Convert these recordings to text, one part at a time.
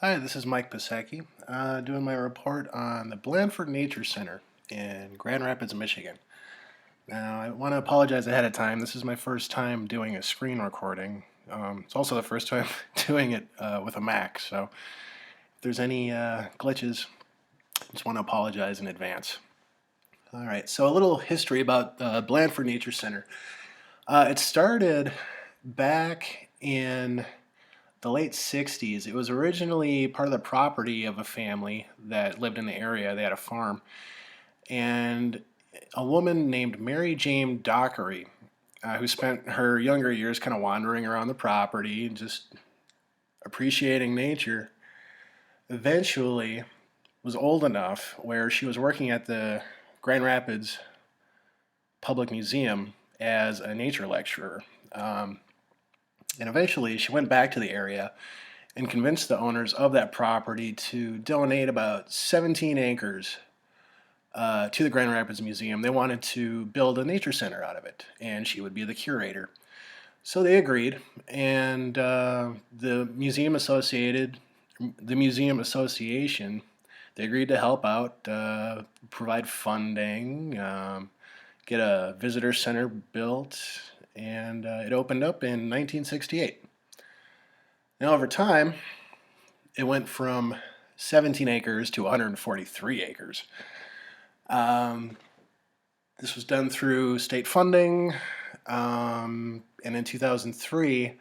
Hi, this is Mike Pisecki, doing my report on the Blandford Nature Center in Grand Rapids, Michigan. Now, I want to apologize ahead of time. This is my first time doing a screen recording. It's also the first time doing it with a Mac, so if there's any glitches, I just want to apologize in advance. All right, so a little history about Blandford Nature Center. It started back in the late 60s. It was originally part of the property of a family that lived in the area. They had a farm. And a woman named Mary Jane Dockery, who spent her younger years kind of wandering around the property and just appreciating nature, eventually was old enough where she was working at the Grand Rapids Public Museum as a nature lecturer. And eventually she went back to the area and convinced the owners of that property to donate about 17 acres to the Grand Rapids Museum. They wanted to build a nature center out of it, and she would be the curator. So they agreed, and the museum association, they agreed to help out, provide funding, get a visitor center built, and it opened up in 1968. Now, over time, it went from 17 acres to 143 acres. Um, this was done through state funding, and in 2003, it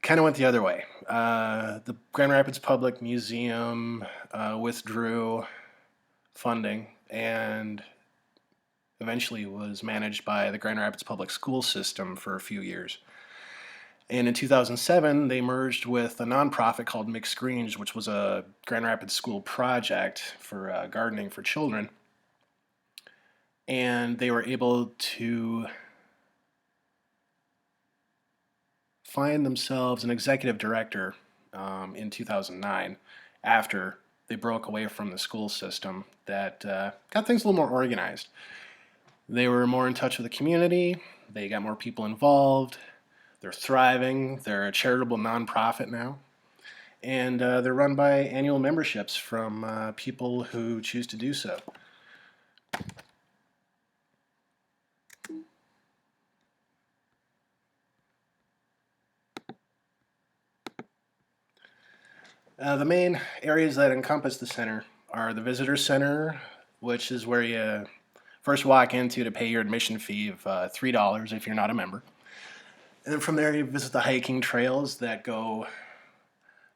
kind of went the other way. The Grand Rapids Public Museum withdrew funding and eventually was managed by the Grand Rapids Public School System for a few years. And in 2007, they merged with a nonprofit called Mixed Greens, which was a Grand Rapids school project for gardening for children. And they were able to find themselves an executive director in 2009 after they broke away from the school system that got things a little more organized. They were more in touch with the community, they got more people involved, they're thriving, they're a charitable nonprofit now, and they're run by annual memberships from people who choose to do so. The main areas that encompass the center are the visitor center, which is where you first walk into to pay your admission fee of $3 if you're not a member. And then from there, you visit the hiking trails that go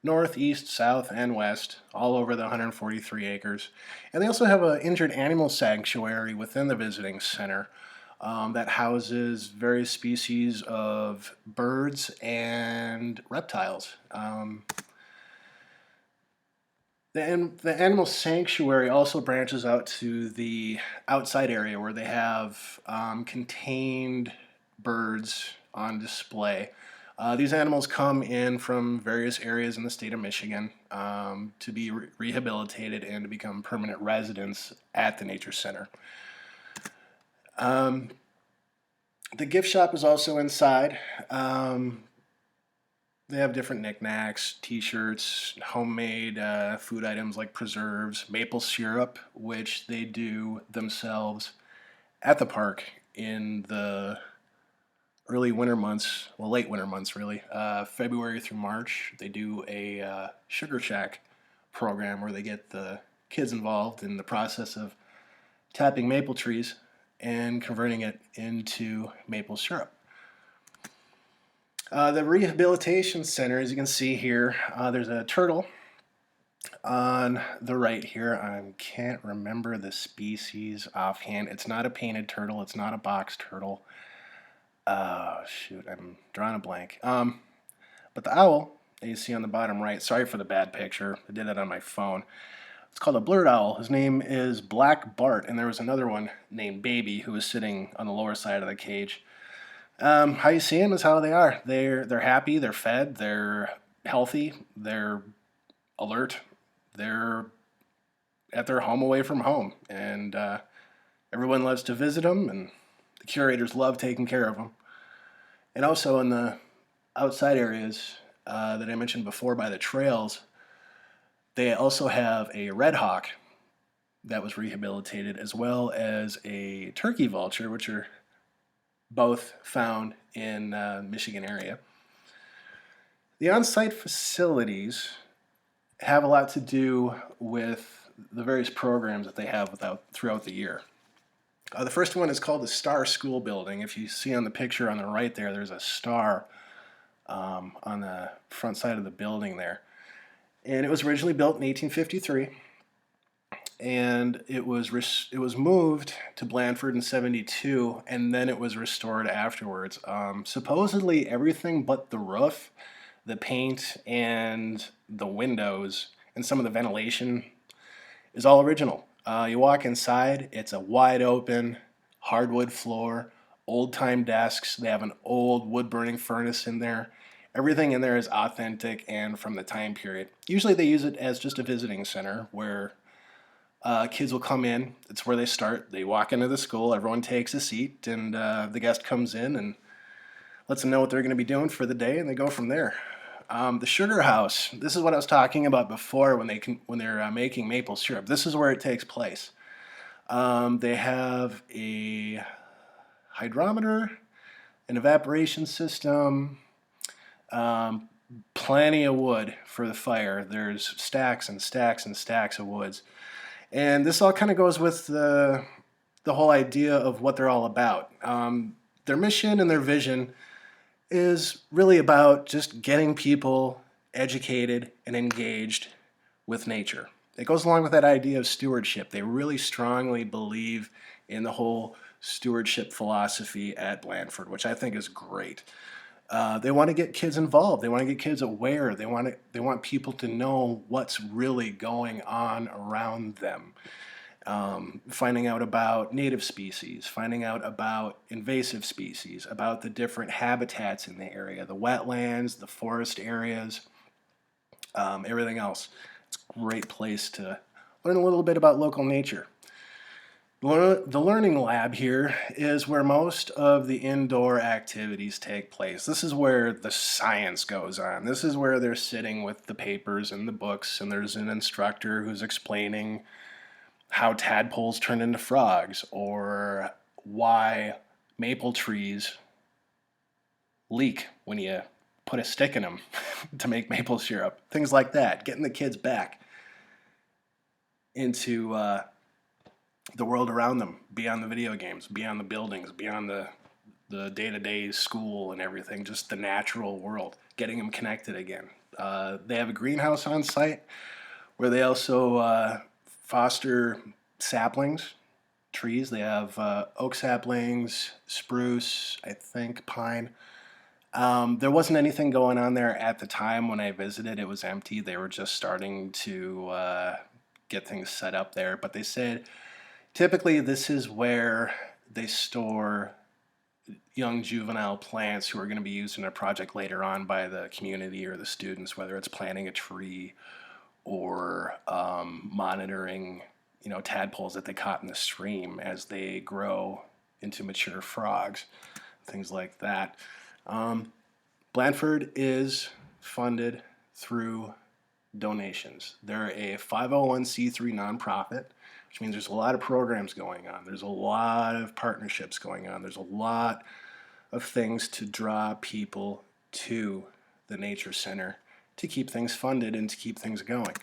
north, east, south, and west, all over the 143 acres. And they also have an injured animal sanctuary within the visiting center that houses various species of birds and reptiles. The animal sanctuary also branches out to the outside area where they have contained birds on display. These animals come in from various areas in the state of Michigan to be rehabilitated and to become permanent residents at the Nature Center. Um, the gift shop is also inside. They have different knickknacks, t-shirts, homemade food items like preserves, maple syrup, which they do themselves at the park in the early winter months, well, late winter months really, February through March. They do a sugar shack program where they get the kids involved in the process of tapping maple trees and converting it into maple syrup. The rehabilitation center, as you can see here, there's a turtle on the right here. I can't remember the species offhand. It's not a painted turtle. It's not a box turtle. Shoot, I'm drawing a blank. But the owl that you see on the bottom right, sorry for the bad picture. I did that on my phone. It's called a blurred owl. His name is Black Bart, and there was another one named Baby who was sitting on the lower side of the cage. How you see them is how they are. They're happy. They're fed. They're healthy. They're alert. They're at their home away from home, and everyone loves to visit them, and the curators love taking care of them. And also in the outside areas that I mentioned before by the trails, They also have a red hawk that was rehabilitated, as well as a turkey vulture, which are both found in Michigan area. The on-site facilities have a lot to do with the various programs that they have throughout the year. The first one is called the Star School Building. If you see on the picture on the right there, there's a star on the front side of the building there. And it was originally built in 1853, and it was moved to Blandford in '72, and then it was restored afterwards. Supposedly everything but the roof, the paint, and the windows, and some of the ventilation is all original. You walk inside, it's a wide open hardwood floor, old time desks. They have an old wood burning furnace in there. Everything in there is authentic and from the time period. Usually they use it as just a visiting center where kids will come in. It's where they start. They walk into the school, everyone takes a seat, and the guest comes in and lets them know what they're going to be doing for the day, and they go from there. The sugar house. This is what I was talking about before when they're making maple syrup. This is where it takes place. They have a hydrometer, an evaporation system, plenty of wood for the fire. There's stacks and stacks and stacks of woods. And this all kind of goes with the whole idea of what they're all about. Their mission and their vision is really about just getting people educated and engaged with nature. It goes along with that idea of stewardship. They really strongly believe in the whole stewardship philosophy at Blandford, which I think is great. They want to get kids involved. They want to get kids aware. They want people to know what's really going on around them. Finding out about native species, finding out about invasive species, about the different habitats in the area, the wetlands, the forest areas, everything else. It's a great place to learn a little bit about local nature. The learning lab here is where most of the indoor activities take place. This is where the science goes on. This is where they're sitting with the papers and the books, and there's an instructor who's explaining how tadpoles turn into frogs, or why maple trees leak when you put a stick in them to make maple syrup. Things like that. Getting the kids back into the world around them, beyond the video games, beyond the buildings, beyond the day-to-day school and everything, just the natural world, getting them connected again. They have a greenhouse on site where they also foster saplings, trees. They have oak saplings, spruce, I think pine. There wasn't anything going on there at the time when I visited. It was empty. They were just starting to get things set up there. But they said typically this is where they store young juvenile plants who are going to be used in a project later on by the community or the students, whether it's planting a tree or monitoring, tadpoles that they caught in the stream as they grow into mature frogs, things like that. Blandford is funded through donations. They're a 501c3 nonprofit, which means there's a lot of programs going on. There's a lot of partnerships going on. There's a lot of things to draw people to the Nature Center to keep things funded and to keep things going.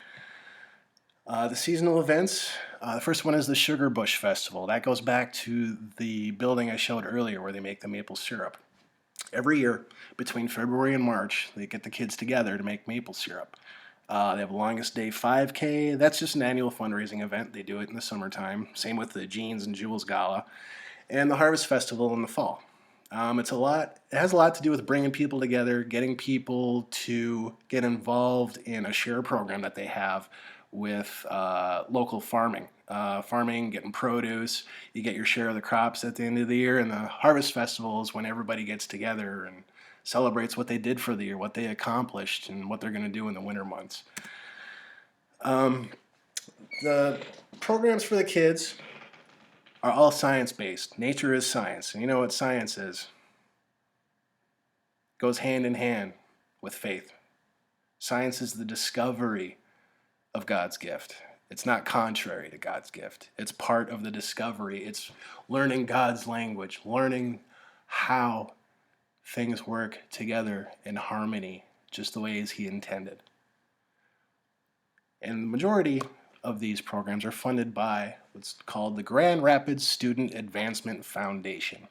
The seasonal events, the first one is the Sugar Bush Festival. That goes back to the building I showed earlier where they make the maple syrup. Every year, between February and March, they get the kids together to make maple syrup. They have a Longest Day 5K. That's just an annual fundraising event. They do it in the summertime. Same with the Jeans and Jewels Gala. And the Harvest Festival in the fall. It has a lot to do with bringing people together, getting people to get involved in a share program that they have with local farming. Getting produce, you get your share of the crops at the end of the year, and the Harvest Festival is when everybody gets together and celebrates what they did for the year, what they accomplished, and what they're going to do in the winter months. The programs for the kids are all science-based. Nature is science, and you know what science is. It goes hand in hand with faith. Science is the discovery of God's gift. It's not contrary to God's gift. It's part of the discovery. It's learning God's language, learning how things work together in harmony, just the way as He intended. And the majority of these programs are funded by what's called the Grand Rapids Student Advancement Foundation.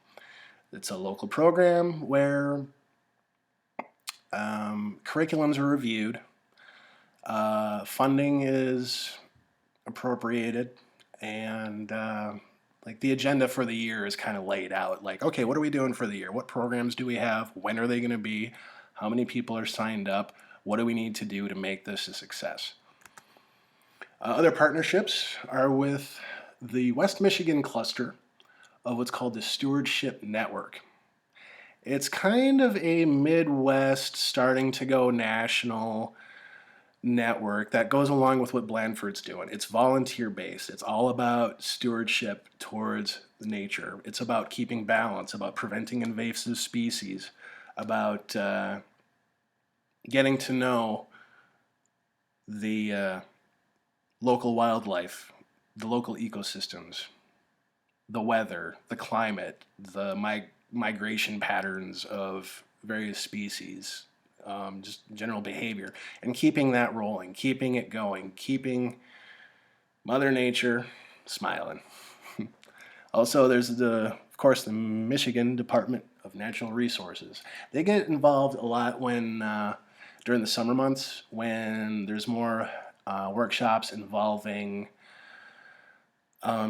It's a local program where curriculums are reviewed, funding is appropriated, and like the agenda for the year is kind of laid out. Like, okay, what are we doing for the year? What programs do we have? When are they going to be? How many people are signed up? What do we need to do to make this a success? Other partnerships are with the West Michigan cluster of what's called the Stewardship Network. It's kind of a Midwest, starting to go national network that goes along with what Blandford's doing. It's volunteer based. It's all about stewardship towards nature. It's about keeping balance, about preventing invasive species, about getting to know the local wildlife, the local ecosystems, the weather, the climate, the migration patterns of various species, just general behavior, and keeping that rolling, keeping it going, keeping Mother Nature smiling. Also, there's of course, the Michigan Department of Natural Resources. They get involved a lot when during the summer months, when there's more workshops involving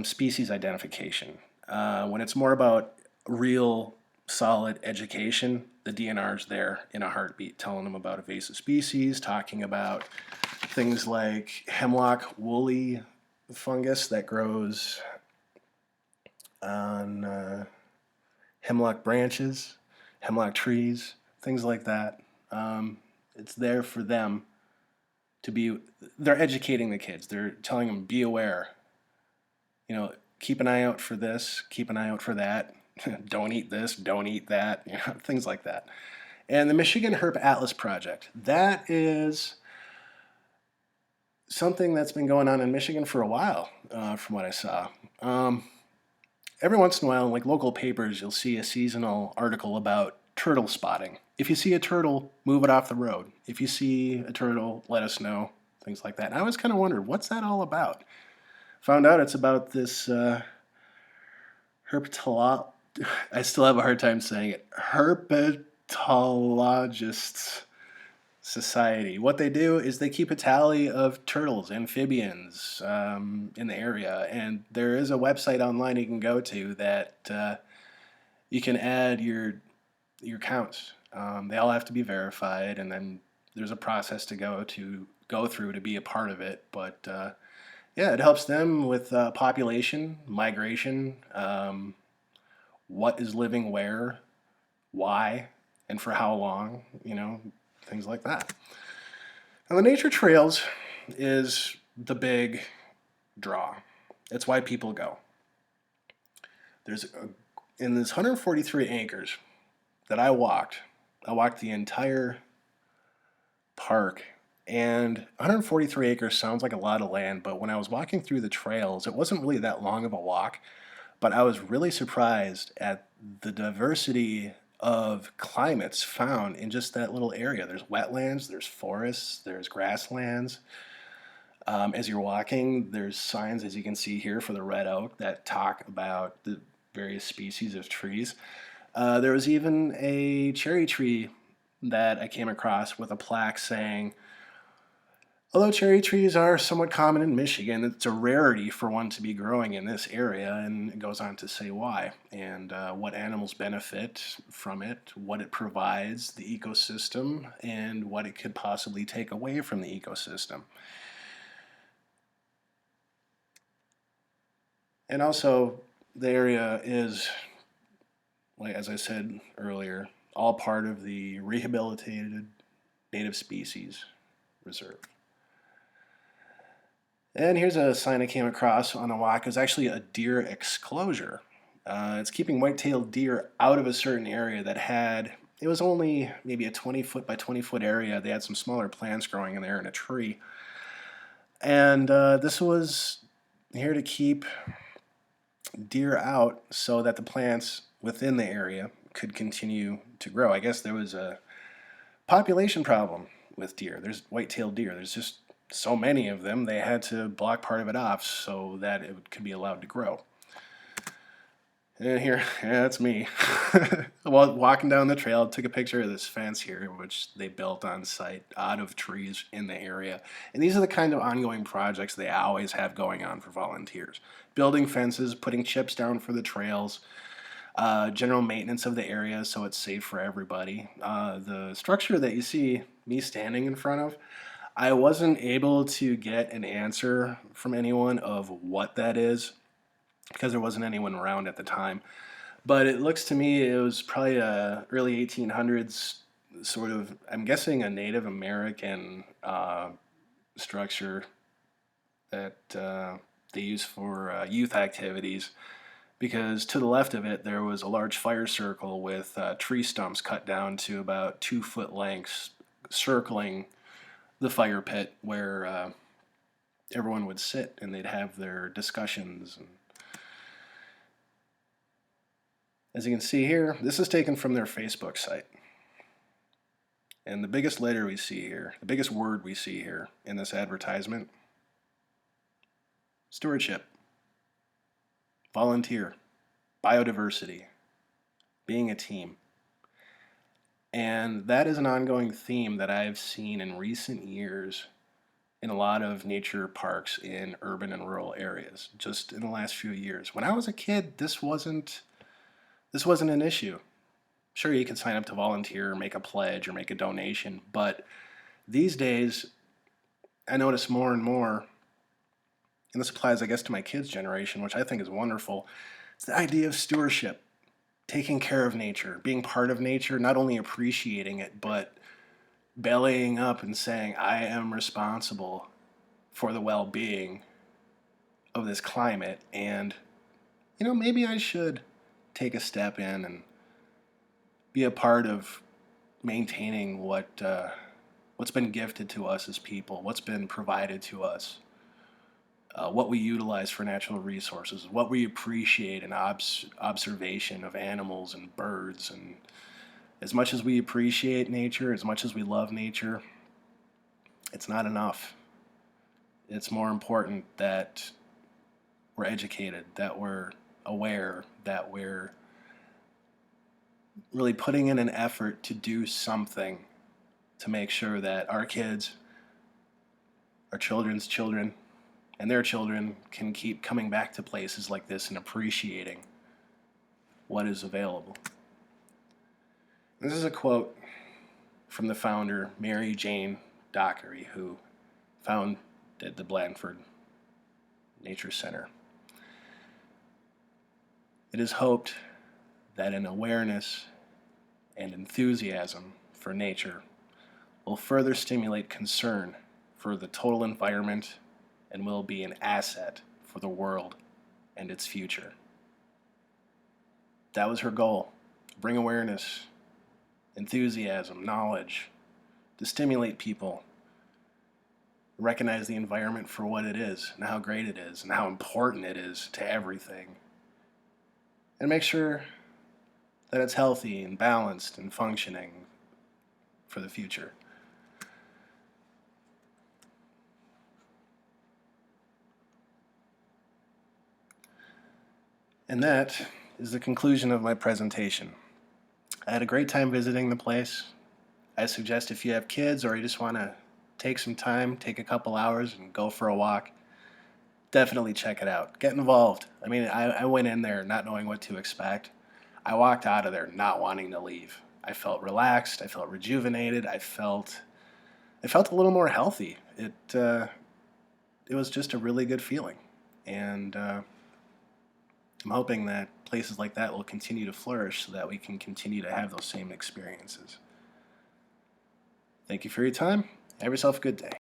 species identification. When it's more about real solid education, the DNR's there in a heartbeat, telling them about invasive species, talking about things like hemlock woolly fungus that grows on hemlock branches, hemlock trees, things like that. It's there for them to be, they're educating the kids. They're telling them, be aware, keep an eye out for this, keep an eye out for that. Don't eat this, don't eat that, things like that. And the Michigan Herp Atlas Project, that is something that's been going on in Michigan for a while, from what I saw. Every once in a while, in like local papers, you'll see a seasonal article about turtle spotting. If you see a turtle, move it off the road. If you see a turtle, let us know, things like that. And I always kind of wondered, what's that all about? Found out it's about this herpetologist. I still have a hard time saying it. Herpetologists Society. What they do is they keep a tally of turtles, amphibians in the area, and there is a website online you can go to that you can add your counts. They all have to be verified, and then there's a process to go through to be a part of it. But yeah, it helps them with population, migration, what is living where, why, and for how long, things like that. Now, the nature trails is the big draw. It's why people go. In this 143 acres that I walked the entire park. And 143 acres sounds like a lot of land, but when I was walking through the trails, it wasn't really that long of a walk. But I was really surprised at the diversity of climates found in just that little area. There's wetlands, there's forests, there's grasslands. As you're walking, there's signs, as you can see here, for the red oak that talk about the various species of trees. There was even a cherry tree that I came across with a plaque saying, although cherry trees are somewhat common in Michigan, it's a rarity for one to be growing in this area, and it goes on to say why, and what animals benefit from it, what it provides the ecosystem, and what it could possibly take away from the ecosystem. And also, the area is, like as I said earlier, all part of the Rehabilitated Native Species Reserve. And here's a sign I came across on a walk. It was actually a deer exclosure. It's keeping white-tailed deer out of a certain area it was only maybe a 20-foot by 20-foot area. They had some smaller plants growing in there and a tree. And this was here to keep deer out so that the plants within the area could continue to grow. I guess there was a population problem with deer. There's white-tailed deer. There's just so many of them. They had to block part of it off so that it could be allowed to grow. And here, yeah, that's me. While walking down the trail, took a picture of this fence here, which they built on site out of trees in the area. And these are the kind of ongoing projects they always have going on for volunteers. Building fences, putting chips down for the trails, general maintenance of the area so it's safe for everybody. The structure that you see me standing in front of, I wasn't able to get an answer from anyone of what that is because there wasn't anyone around at the time. But it looks to me it was probably a early 1800s sort of, I'm guessing, a Native American structure that they use for youth activities. Because to the left of it, there was a large fire circle with tree stumps cut down to about 2 foot lengths, circling the fire pit where everyone would sit and they'd have their discussions. And as you can see here, this is taken from their Facebook site. And the biggest letter we see here, the biggest word we see here in this advertisement, stewardship, volunteer, biodiversity, being a team. And that is an ongoing theme that I've seen in recent years in a lot of nature parks in urban and rural areas, just in the last few years. When I was a kid, this wasn't an issue. Sure, you could sign up to volunteer, or make a pledge, or make a donation, but these days, I notice more and more, and this applies, I guess, to my kids' generation, which I think is wonderful. It's the idea of stewardship, taking care of nature, being part of nature, not only appreciating it, but bellying up and saying, I am responsible for the well-being of this climate, and, maybe I should take a step in and be a part of maintaining what's been gifted to us as people, what's been provided to us, what we utilize for natural resources, what we appreciate in observation of animals and birds. And as much as we appreciate nature, as much as we love nature, it's not enough. It's more important that we're educated, that we're aware, that we're really putting in an effort to do something to make sure that our kids, our children's children, and their children can keep coming back to places like this and appreciating what is available. This is a quote from the founder, Mary Jane Dockery, who founded the Blandford Nature Center. It is hoped that an awareness and enthusiasm for nature will further stimulate concern for the total environment and will be an asset for the world and its future. That was her goal: bring awareness, enthusiasm, knowledge, to stimulate people, recognize the environment for what it is and how great it is and how important it is to everything, and make sure that it's healthy and balanced and functioning for the future. And that is the conclusion of my presentation. I had a great time visiting the place. I suggest if you have kids or you just want to take some time, take a couple hours and go for a walk, definitely check it out. Get involved. I mean, I went in there not knowing what to expect. I walked out of there not wanting to leave. I felt relaxed. I felt rejuvenated. I felt a little more healthy. It was just a really good feeling. And I'm hoping that places like that will continue to flourish so that we can continue to have those same experiences. Thank you for your time. Have yourself a good day.